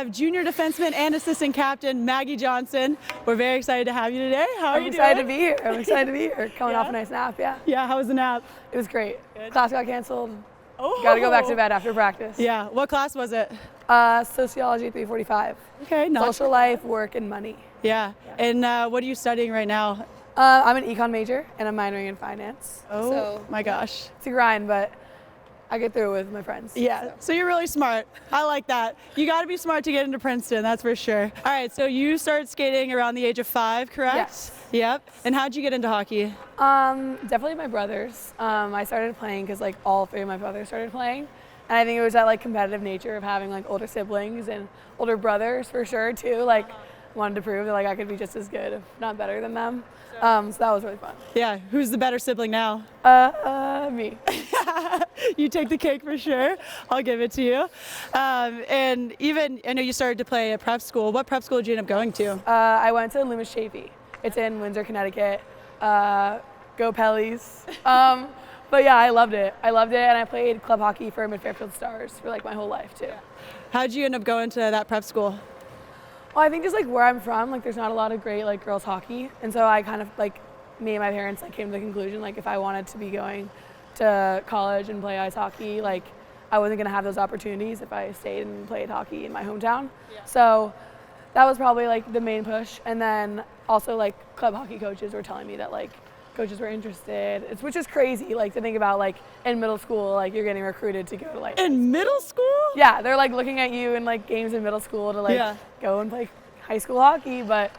have junior defenseman and assistant captain Maggie Johnson. We're very excited to have you today. How are you doing? I'm excited to be here. I'm excited to be here. Coming off a nice nap, yeah. Yeah, how was the nap? It was great. Good. Class got canceled. Oh. Got to go back to bed after practice. Yeah, what class was it? Sociology 345. Okay, nice. Social life, work, and money. Yeah, and what are you studying right now? I'm an econ major, and I'm minoring in finance. Oh, so my gosh. it's a grind, but I get through it with my friends. Yeah, so you're really smart. I like that. You got to be smart to get into Princeton, that's for sure. All right, so you started skating around the age of 5, correct? Yes. Yep. And how'd you get into hockey? Definitely my brothers. I started playing because like all 3 of my brothers started playing. And I think it was that like competitive nature of having like older siblings and older brothers for sure too. Like wanted to prove that like I could be just as good, if not better than them. So that was really fun. Yeah, who's the better sibling now? Me. You take the cake for sure. I'll give it to you. And even, I know you started to play at prep school. What prep school did you end up going to? I went to Loomis Chafee. It's in Windsor, Connecticut. Go Pellies. But yeah, I loved it. And I played club hockey for Mid-Fairfield Stars for like my whole life too. How'd you end up going to that prep school? Well, I think just like where I'm from, like there's not a lot of great like girls hockey, and so I kind of like me and my parents like came to the conclusion like if I wanted to be going to college and play ice hockey, like I wasn't gonna have those opportunities if I stayed and played hockey in my hometown. Yeah. So that was probably like the main push, and then also like club hockey coaches were telling me that like coaches were interested, which is crazy like to think about like in middle school like you're getting recruited to go to like in middle school? Yeah, they're like looking at you in like games in middle school to like go and play high school hockey, but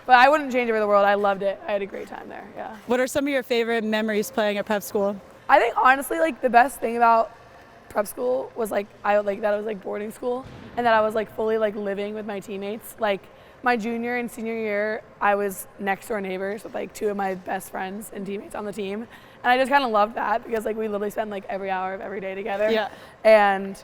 I wouldn't change it for the world. I loved it. I had a great time there. Yeah. What are some of your favorite memories playing at prep school? I think honestly like the best thing about prep school was like I like that it was like boarding school and that I was like fully like living with my teammates. Like my junior and senior year, I was next door neighbors with like 2 of my best friends and teammates on the team. And I just kind of loved that because like we literally spent like every hour of every day together. Yeah. And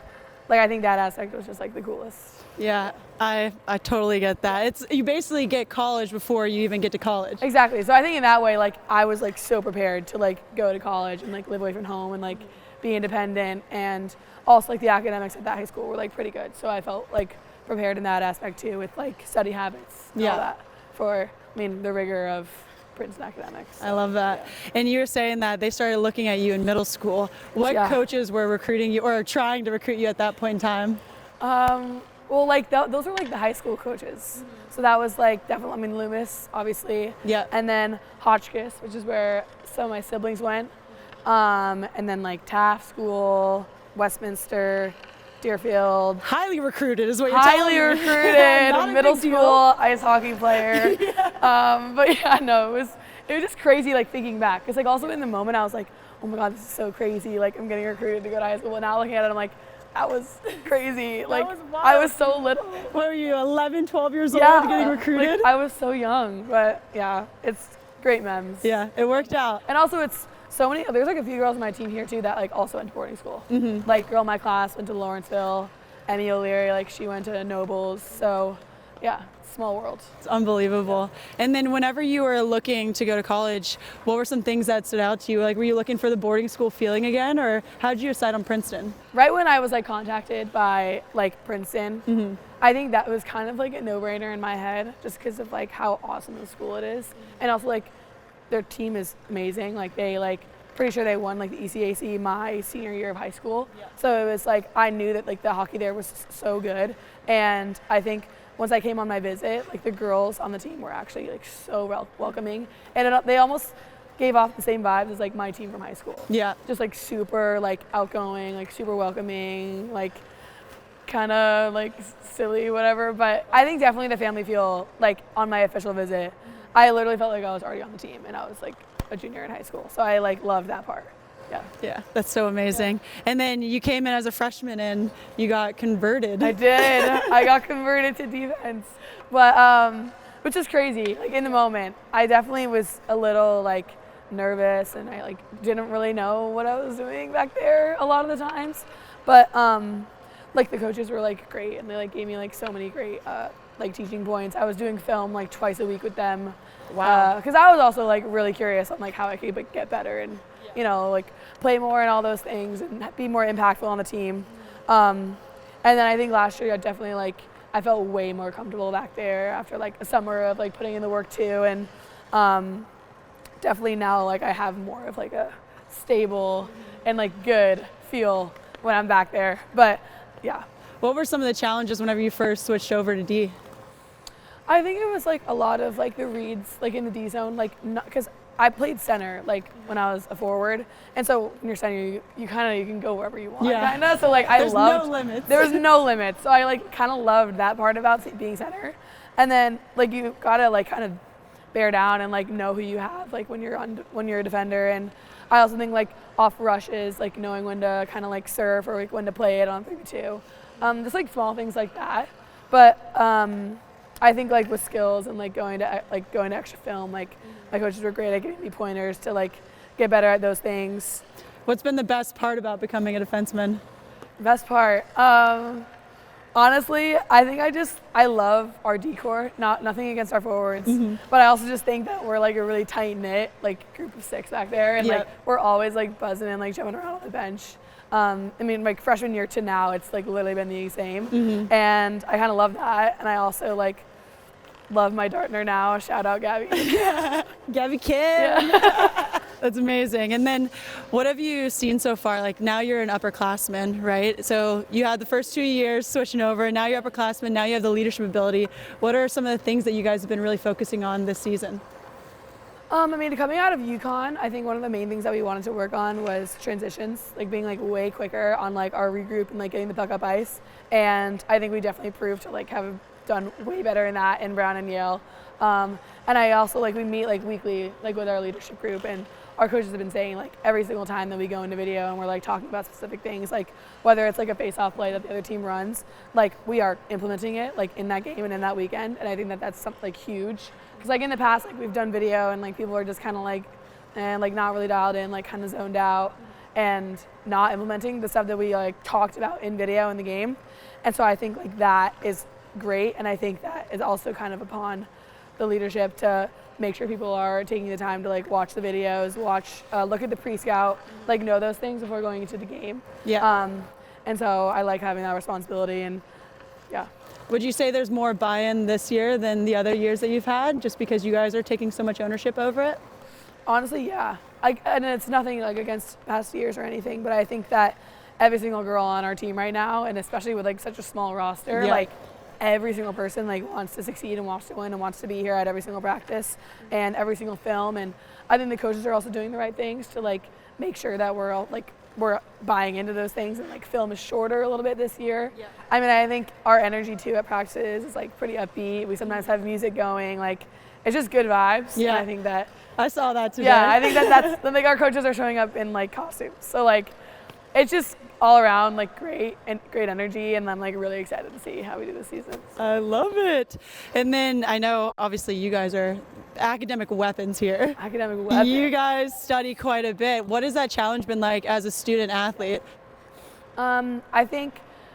like I think that aspect was just like the coolest. Yeah, I totally get that. It's you basically get college before you even get to college. Exactly. So I think in that way, like I was like so prepared to like go to college and like live away from home and like be independent, and also like the academics at that high school were like pretty good. So I felt like prepared in that aspect too with like study habits and all that for the rigor of Princeton academics. So, I love that. Yeah. And you were saying that they started looking at you in middle school. What coaches were recruiting you or trying to recruit you at that point in time? Well, like those were like the high school coaches. So that was like definitely, Loomis, obviously. Yeah. And then Hotchkiss, which is where some of my siblings went. And then like Taft School, Westminster, Deerfield. Highly recruited is what you're telling me. Highly recruited, middle school ice hockey player. But yeah, no, it was just crazy like thinking back. Because like also in the moment I was like, oh my God, this is so crazy. Like I'm getting recruited to go to high school. And now looking at it, I'm like, that was crazy. Like I was so little. What were you, 11, 12 years old getting recruited? Like, I was so young, but yeah, it's great memes. Yeah, it worked out. And also it's so many, there's like a few girls on my team here too that like also went to boarding school. Mm-hmm. Like girl in my class went to Lawrenceville, Emmy O'Leary, like she went to Nobles. So yeah, small world. It's unbelievable. And then whenever you were looking to go to college, what were some things that stood out to you? Like were you looking for the boarding school feeling again, or how did you decide on Princeton? Right when I was like contacted by like Princeton, I think that was kind of like a no-brainer in my head just because of like how awesome the school it is. And also like their team is amazing. Like they like pretty sure they won like the ECAC my senior year of high school. Yeah. So it was like I knew that like the hockey there was so good, and I think once I came on my visit, like the girls on the team were actually like so welcoming, and they almost gave off the same vibes as like my team from high school. Yeah. Just like super like outgoing, like super welcoming, like kind of like silly, whatever. But I think definitely the family feel like on my official visit, I literally felt like I was already on the team and I was like a junior in high school. So I like loved that part. Yeah. Yeah, that's so amazing. Yeah. And then you came in as a freshman and you got converted. I did. I got converted to defense. But which is crazy. Like in the moment, I definitely was a little like nervous and I like didn't really know what I was doing back there a lot of the times. But like the coaches were like great and they like gave me like so many great like teaching points. I was doing film like twice a week with them. Wow. Because I was also like really curious on like how I could like, get better and you know like play more and all those things and be more impactful on the team. And then I think last year I definitely like I felt way more comfortable back there after like a summer of like putting in the work too. And definitely now like I have more of like a stable and like good feel when I'm back there. But yeah. What were some of the challenges whenever you first switched over to D? I think it was like a lot of like the reads like in the D zone, like because I played center like when I was a forward, and so when you're center, you can go wherever you want, kind of. So like There's no limits. There was no limits, so I like kind of loved that part about being center, and then like you gotta like kind of bear down and like know who you have like when you're a defender, and I also think like off rushes, like knowing when to kind of like serve or like when to play it on 3v2, just like small things like that, but. I think like with skills and like going to extra film, like my coaches were great at giving me pointers to like get better at those things. What's been the best part about becoming a defenseman? Best part, honestly, I think I love our decor. Nothing against our forwards, but I also just think that we're like a really tight knit like group of 6 back there, and like we're always like buzzing and like jumping around on the bench. I mean, like freshman year to now, it's like literally been the same, and I kind of love that. And I also like love my Dartner now. Shout out Gabby. Gabby Kim. Yeah. That's amazing. And then what have you seen so far? Like now you're an upperclassman, right? So you had the first 2 years switching over, now you're upperclassman, now you have the leadership ability. What are some of the things that you guys have been really focusing on this season? I mean, coming out of UConn, I think one of the main things that we wanted to work on was transitions, like being like way quicker on like our regroup and like getting the puck up ice. And I think we definitely proved to like have done way better in that in Brown and Yale. And I also like we meet like weekly like with our leadership group, and our coaches have been saying like every single time that we go into video and we're like talking about specific things, like whether it's like a face-off play that the other team runs, like we are implementing it like in that game and in that weekend. And I think that that's something like huge. Because like in the past, like we've done video and like people are just kind of like, like not really dialed in, like kind of zoned out and not implementing the stuff that we like talked about in video in the game. And so I think like that is great. And I think that is also kind of upon the leadership to make sure people are taking the time to like watch the videos, look at the pre-scout, like know those things before going into the game. Yeah. And so I like having that responsibility, and yeah. Would you say there's more buy-in this year than the other years that you've had, just because you guys are taking so much ownership over it? Honestly, yeah. And it's nothing like against past years or anything, but I think that every single girl on our team right now, and especially with like such a small roster, like every single person like wants to succeed and wants to win and wants to be here at every single practice and every single film. And I think the coaches are also doing the right things to like make sure that we're all like we're buying into those things, and like film is shorter a little bit this year. Yeah. I mean, I think our energy too at practices is like pretty upbeat. We sometimes have music going, like it's just good vibes. Yeah. And I think that I saw that today. Yeah, I think that's like our coaches are showing up in like costumes. So like it's just all around like great energy, and I'm like really excited to see how we do this season. I love it. And then I know obviously you guys are academic weapons here. Academic weapons. You guys study quite a bit. What has that challenge been like as a student athlete? I think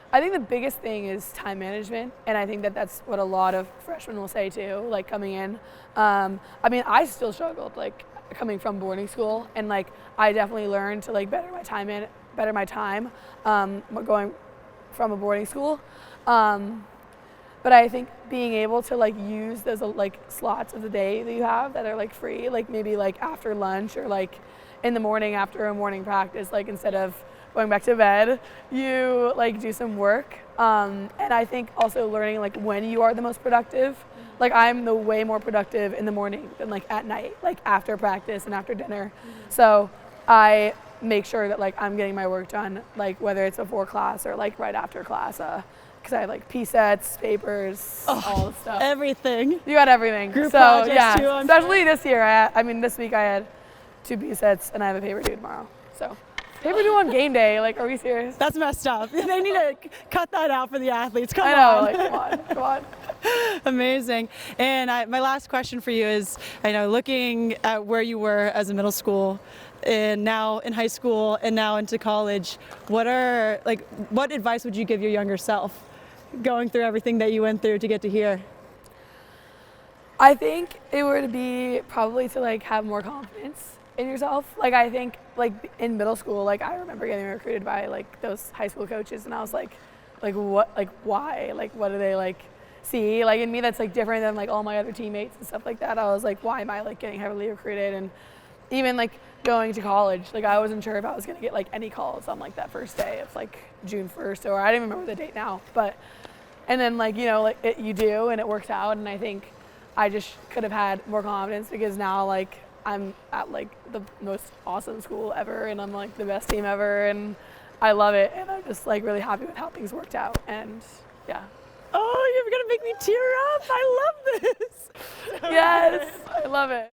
the biggest thing is time management, and I think that that's what a lot of freshmen will say too, like coming in. I mean, I still struggled like coming from boarding school, and like I definitely learned to like better my time going from a boarding school. But I think being able to like use those like slots of the day that you have that are like free, like maybe like after lunch or like in the morning after a morning practice, like instead of going back to bed, you like do some work. And I think also learning like when you are the most productive. Like I'm the way more productive in the morning than like at night, like after practice and after dinner. So I make sure that like I'm getting my work done, like whether it's before class or like right after class, because I have like P-sets, papers, all the stuff. Everything. You got everything. Group so projects yeah, too, especially this year. I mean, this week I had 2 P-sets and I have a paper due tomorrow. So paper due on game day. Like, are we serious? That's messed up. They need to cut that out for the athletes. Come I know. on. Like, come on. Amazing. And my last question for you is, I know looking at where you were as a middle school and now in high school and now into college, what advice would you give your younger self going through everything that you went through to get to here? I think it would be probably to like have more confidence in yourself. Like I think like in middle school, like I remember getting recruited by like those high school coaches, and I was like, why? Like, what do they like see? Like in me, that's like different than like all my other teammates and stuff like that. I was like, why am I like getting heavily recruited? And even like going to college, like I wasn't sure if I was gonna get like any calls on like that first day of like June 1st, or I don't even remember the date now. But and then like you do, and it works out. And I think I just could have had more confidence because now like I'm at like the most awesome school ever, and I'm like the best team ever, and I love it, and I'm just like really happy with how things worked out. And yeah. Oh, you're gonna make me tear up. I love this. Yes, I love it.